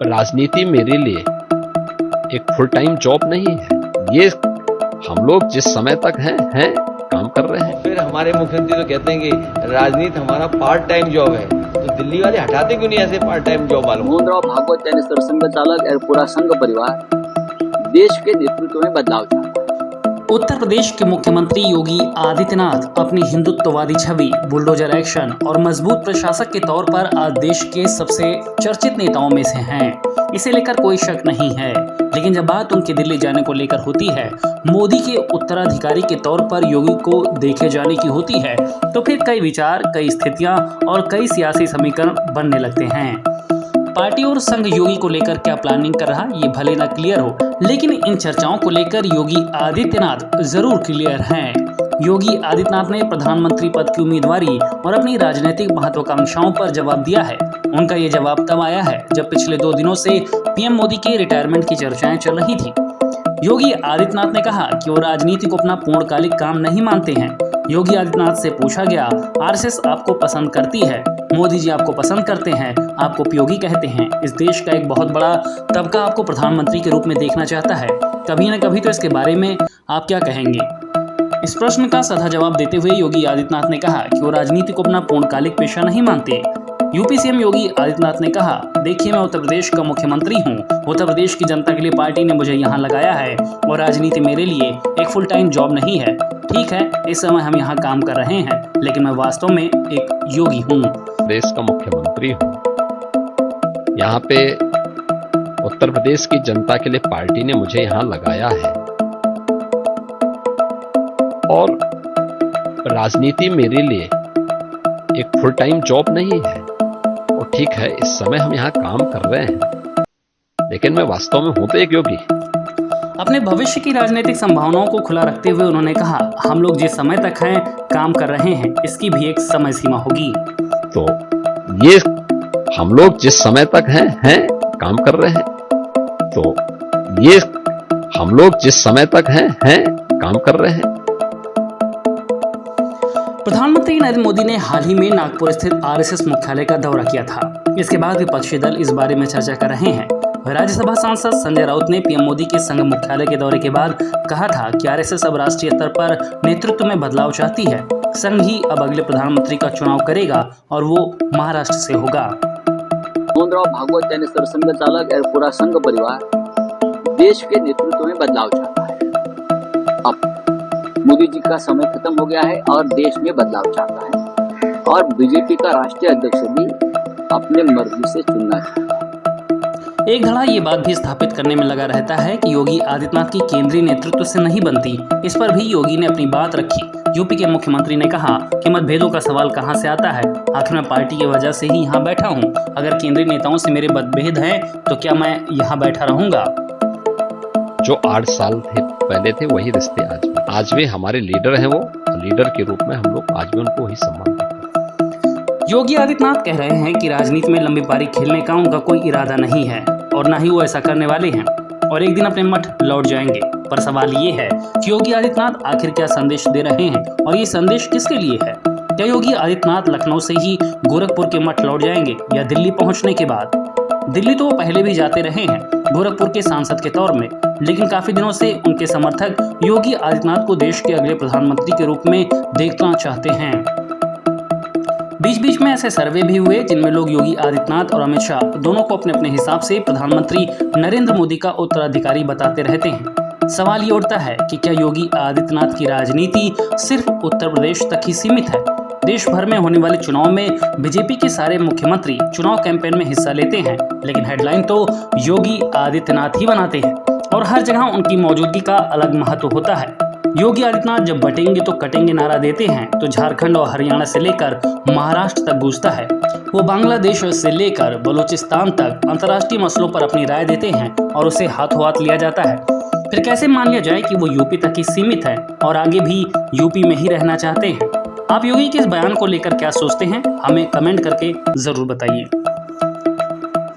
राजनीति मेरे लिए एक फुल टाइम जॉब नहीं है। ये हम लोग जिस समय तक हैं काम कर रहे हैं। फिर हमारे मुख्यमंत्री तो कहते हैं कि राजनीति हमारा पार्ट टाइम जॉब है, तो दिल्ली वाले हटाते क्यों नहीं ऐसे पार्ट टाइम जॉब वालों? मोहनराव भागवत यानी सरसंघ चालक और पूरा संघ परिवार देश के नेतृत्व में बदलाव चाहता है। उत्तर प्रदेश के मुख्यमंत्री योगी आदित्यनाथ अपनी हिंदुत्ववादी छवि, बुलडोजर एक्शन और मजबूत प्रशासक के तौर पर आज देश के सबसे चर्चित नेताओं में से हैं। इसे लेकर कोई शक नहीं है, लेकिन जब बात उनके दिल्ली जाने को लेकर होती है, मोदी के उत्तराधिकारी के तौर पर योगी को देखे जाने की होती है, तो फिर कई विचार, कई स्थितियां और कई सियासी समीकरण बनने लगते हैं। पार्टी और संघ योगी को लेकर क्या प्लानिंग कर रहा, ये भले न क्लियर हो, लेकिन इन चर्चाओं को लेकर योगी आदित्यनाथ जरूर क्लियर हैं। योगी आदित्यनाथ ने प्रधानमंत्री पद की उम्मीदवारी और अपनी राजनीतिक महत्वाकांक्षाओं पर जवाब दिया है। उनका ये जवाब तब आया है जब पिछले 2 दिनों से पीएम मोदी के रिटायरमेंट की चर्चाएं चल रही थी। योगी आदित्यनाथ ने कहा कि वो राजनीति को अपना पूर्णकालिक काम नहीं मानते हैं। योगी आदित्यनाथ से पूछा गया, आरएसएस आपको पसंद करती है, मोदी जी आपको पसंद करते हैं, आपको उपयोगी कहते हैं, इस देश का एक बहुत बड़ा तबका आपको प्रधानमंत्री के रूप में देखना चाहता है, कभी न कभी तो इसके बारे में आप क्या कहेंगे? इस प्रश्न का सधा जवाब देते हुए योगी आदित्यनाथ ने कहा कि वो राजनीति को अपना पूर्णकालिक पेशा नहीं मानते। यूपी सीएम योगी आदित्यनाथ ने कहा, देखिए मैं उत्तर प्रदेश का मुख्यमंत्री हूँ, उत्तर प्रदेश की जनता के लिए पार्टी ने मुझे यहाँ लगाया है और राजनीति मेरे लिए एक फुल टाइम जॉब नहीं है। ठीक है, इस समय हम यहाँ काम कर रहे हैं, लेकिन मैं वास्तव में एक योगी हूँ, देश का मुख्यमंत्री हूँ। यहाँ पे उत्तर प्रदेश की जनता के लिए पार्टी ने मुझे यहाँ लगाया है और राजनीति मेरे लिए एक फुल टाइम जॉब नहीं है। और ठीक है, इस समय हम यहाँ काम कर रहे हैं, लेकिन मैं वास्तव में हूं तो एक योगी। अपने भविष्य की राजनीतिक संभावनाओं को खुला रखते हुए उन्होंने कहा, हम लोग जिस समय तक हैं काम कर रहे हैं, इसकी भी एक समय सीमा होगी। तो ये हम लोग जिस समय तक हैं काम कर रहे हैं, तो ये हम लोग जिस समय तक हैं काम कर रहे हैं। प्रधानमंत्री नरेंद्र मोदी ने हाल ही में नागपुर स्थित आरएसएस मुख्यालय का दौरा किया था। इसके बाद विपक्षी दल इस बारे में चर्चा कर रहे हैं। राज्यसभा सांसद संजय राउत ने पीएम मोदी के संघ मुख्यालय के दौरे के बाद कहा था कि आरएसएस अब राष्ट्रीय स्तर पर नेतृत्व में बदलाव चाहती है। संघ ही अब अगले प्रधानमंत्री का चुनाव करेगा और वो महाराष्ट्र से होगा। मोहनराव भागवत यानी सरसंघ चालक और पूरा संघ परिवार देश के नेतृत्व में बदलाव चाहता है। अब मोदी जी का समय खत्म हो गया है और देश में बदलाव चाहता है और बीजेपी का राष्ट्रीय अध्यक्ष भी अपने मर्जी से चुनना चाहता है। एक धड़ा ये बात भी स्थापित करने में लगा रहता है कि योगी आदित्यनाथ की केंद्रीय नेतृत्व से नहीं बनती। इस पर भी योगी ने अपनी बात रखी। यूपी के मुख्यमंत्री ने कहा कि मतभेदों का सवाल कहां से आता है, आखिर मैं पार्टी की वजह से ही यहाँ बैठा हूँ। अगर केंद्रीय नेताओं से मेरे मतभेद हैं तो क्या मैं यहाँ बैठा रहूंगा? जो 8 साल पहले थे वही रिश्ते आज भी हमारे लीडर हैं। वो लीडर के रूप में हम लोग आज भी उनको ही सम्मान देते हैं। योगी आदित्यनाथ कह रहे हैं कि राजनीति में लंबी पारी खेलने का उनका कोई इरादा नहीं है और ना ही वो ऐसा करने वाले हैं और एक दिन अपने मठ लौट जाएंगे। पर सवाल ये है कि योगी आदित्यनाथ आखिर क्या संदेश दे रहे हैं और ये संदेश किसके लिए है? क्या योगी आदित्यनाथ लखनऊ से ही गोरखपुर के मठ लौट जाएंगे या दिल्ली पहुंचने के बाद? दिल्ली तो वो पहले भी जाते रहे हैं गोरखपुर के सांसद के तौर में, लेकिन काफी दिनों से उनके समर्थक योगी आदित्यनाथ को देश के अगले प्रधानमंत्री के रूप में देखना चाहते हैं। बीच बीच में ऐसे सर्वे भी हुए जिनमें लोग योगी आदित्यनाथ और अमित शाह दोनों को अपने अपने हिसाब से प्रधानमंत्री नरेंद्र मोदी का उत्तराधिकारी बताते रहते हैं। सवाल ये उठता है कि क्या योगी आदित्यनाथ की राजनीति सिर्फ उत्तर प्रदेश तक ही सीमित है? देश भर में होने वाले चुनाव में बीजेपी के सारे मुख्यमंत्री चुनाव कैंपेन में हिस्सा लेते हैं, लेकिन हेडलाइन तो योगी आदित्यनाथ ही बनाते हैं और हर जगह उनकी मौजूदगी का अलग महत्व होता है। योगी आदित्यनाथ जब बटेंगे तो कटेंगे नारा देते हैं तो झारखंड और हरियाणा से लेकर महाराष्ट्र तक गूंजता है। वो बांग्लादेश से लेकर बलूचिस्तान तक अंतर्राष्ट्रीय मसलों पर अपनी राय देते हैं और उसे हाथों हाथ लिया जाता है। फिर कैसे मान लिया जाए कि वो यूपी तक ही सीमित है और आगे भी यूपी में ही रहना चाहते हैं? आप योगी के इस बयान को लेकर क्या सोचते हैं? हमें कमेंट करके जरूर बताइए।